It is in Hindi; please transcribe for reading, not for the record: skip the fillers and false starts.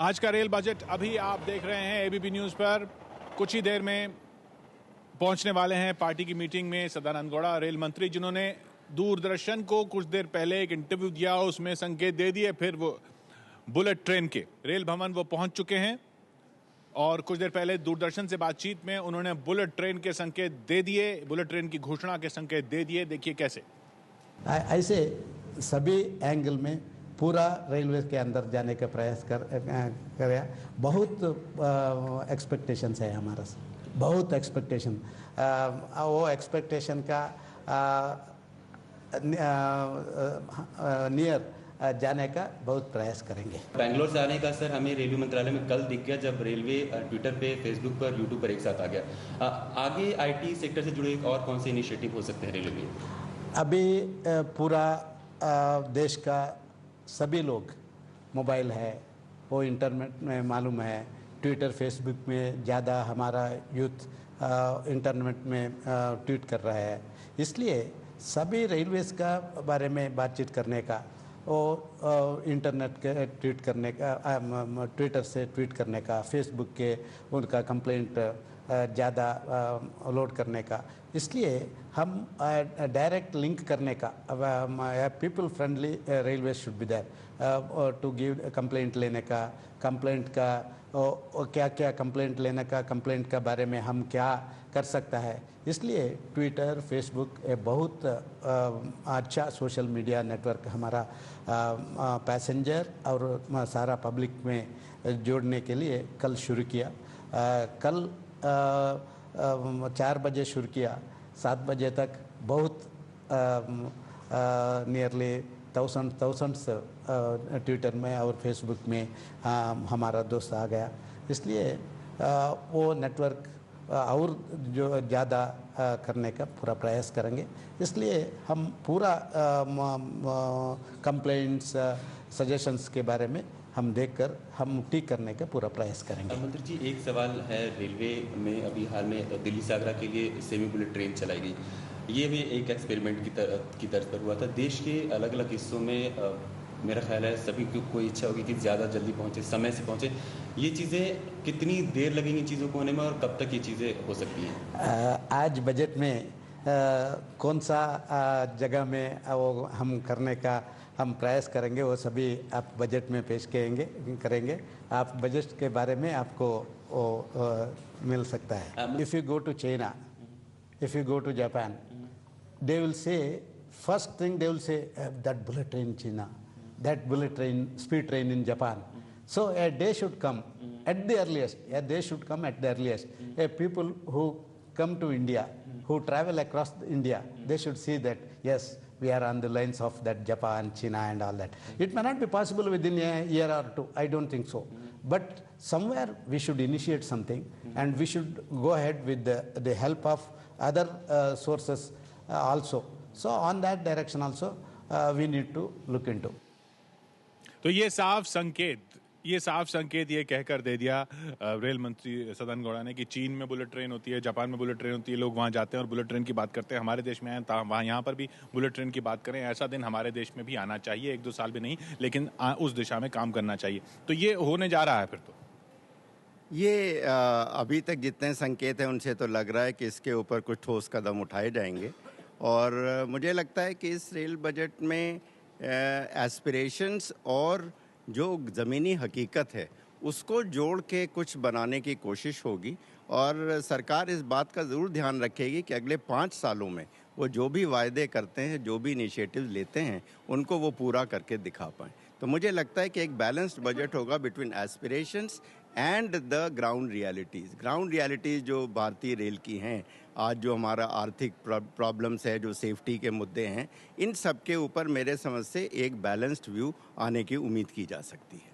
आज का रेल बजट अभी आप देख रहे हैं एबीपी न्यूज पर। कुछ ही देर में पहुंचने वाले हैं पार्टी की मीटिंग में सदानंद गौड़ा, रेल मंत्री, जिन्होंने दूरदर्शन को कुछ देर पहले एक इंटरव्यू दिया, उसमें संकेत दे दिए। फिर वो बुलेट ट्रेन के रेल भवन वो पहुंच चुके हैं और कुछ देर पहले दूरदर्शन से बातचीत में उन्होंने बुलेट ट्रेन के संकेत दे दिए, बुलेट ट्रेन की घोषणा के संकेत दे दिए। देखिए कैसे। ऐसे सभी एंगल में पूरा रेलवे के अंदर जाने का प्रयास कर बहुत एक्सपेक्टेशंस है हमारा, बहुत एक्सपेक्टेशन। वो एक्सपेक्टेशन का नियर जाने का बहुत प्रयास करेंगे। बैंगलोर से आने का सर हमें रेलवे मंत्रालय में कल दिख गया, जब रेलवे ट्विटर पे, फेसबुक पर, यूट्यूब पर एक साथ आ गया। आगे आईटी सेक्टर से जुड़े और कौन से इनिशिएटिव हो सकते हैं रेलवे में? अभी पूरा देश का सभी लोग मोबाइल है, वो इंटरनेट में मालूम है, ट्विटर फेसबुक में ज़्यादा हमारा यूथ इंटरनेट में ट्वीट कर रहा है। इसलिए सभी रेलवेज़ का बारे में बातचीत करने का, वो इंटरनेट के ट्वीट करने का, ट्विटर से ट्वीट करने का, फेसबुक के उनका कंप्लेंट ज़्यादा लोड करने का, इसलिए हम डायरेक्ट लिंक करने का, people friendly railway should be there to give complaint लेने का, कंप्लेंट का क्या क्या कंप्लेंट लेने का, कंप्लेंट के बारे में हम क्या कर सकता है। इसलिए ट्विटर, फेसबुक बहुत अच्छा सोशल मीडिया नेटवर्क हमारा पैसेंजर और सारा पब्लिक में जोड़ने के लिए कल शुरू किया। कल 4 बजे शुरू किया, 7 बजे तक बहुत नियरली थाउजेंड्स ट्विटर में और फेसबुक में हमारा दोस्त आ गया। इसलिए वो नेटवर्क और जो ज़्यादा करने का पूरा प्रयास करेंगे। इसलिए हम पूरा कंप्लेंट्स, सजेशंस के बारे में हम देखकर हम ठीक करने का पूरा प्रयास करेंगे। मंत्री जी, एक सवाल है, रेलवे में अभी हाल में दिल्ली से आगरा के लिए सेमी बुलेट ट्रेन चलाई गई। ये भी एक एक्सपेरिमेंट की तर्ज पर हुआ था। देश के अलग अलग हिस्सों में मेरा ख्याल है सभी की कोई इच्छा होगी कि ज़्यादा जल्दी पहुँचे, समय से पहुँचे। ये चीज़ें कितनी देर लगेंगी चीज़ों को होने में और कब तक ये चीज़ें हो सकती हैं? आज बजट में कौन सा जगह में वो हम करने का हम प्रयास करेंगे, वो सभी आप बजट में पेश करेंगे। आप बजट के बारे में आपको वो मिल सकता है। If you go to China, if you go to Japan, they will say, first thing they will say, that bullet train in China, that bullet train, speed train in Japan. So a day should come at the earliest, people who come to India, who travel across India, they should see that, yes, we are on the lines of that Japan, China and all that. It may not be possible within a year or two, I don't think so. But somewhere we should initiate something and we should go ahead with the help of other sources also. So on that direction also we need to look into. तो ये साफ संकेत ये कहकर दे दिया रेल मंत्री सदानंद गौड़ा ने कि चीन में बुलेट ट्रेन होती है, जापान में बुलेट ट्रेन होती है, लोग वहाँ जाते हैं और बुलेट ट्रेन की बात करते हैं। हमारे देश में आए वहाँ यहाँ पर भी बुलेट ट्रेन की बात करें। ऐसा दिन हमारे देश में भी आना चाहिए, 1-2 साल भी नहीं, लेकिन उस दिशा में काम करना चाहिए। तो ये होने जा रहा है फिर तो। ये अभी तक जितने संकेत हैं उनसे तो लग रहा है कि इसके ऊपर कुछ ठोस कदम उठाए जाएंगे। और मुझे लगता है कि इस रेल बजट में एस्पिरेशंस और जो ज़मीनी हकीकत है उसको जोड़ के कुछ बनाने की कोशिश होगी। और सरकार इस बात का ज़रूर ध्यान रखेगी कि अगले 5 सालों में वो जो भी वायदे करते हैं, जो भी इनिशिएटिव लेते हैं, उनको वो पूरा करके दिखा पाएँ। तो मुझे लगता है कि एक बैलेंस्ड बजट होगा between aspirations and the ground realities जो भारतीय रेल की हैं। आज जो हमारा आर्थिक प्रॉब्लम्स है, जो सेफ्टी के मुद्दे हैं, इन सब के ऊपर मेरे समझ से एक बैलेंस्ड व्यू आने की उम्मीद की जा सकती है।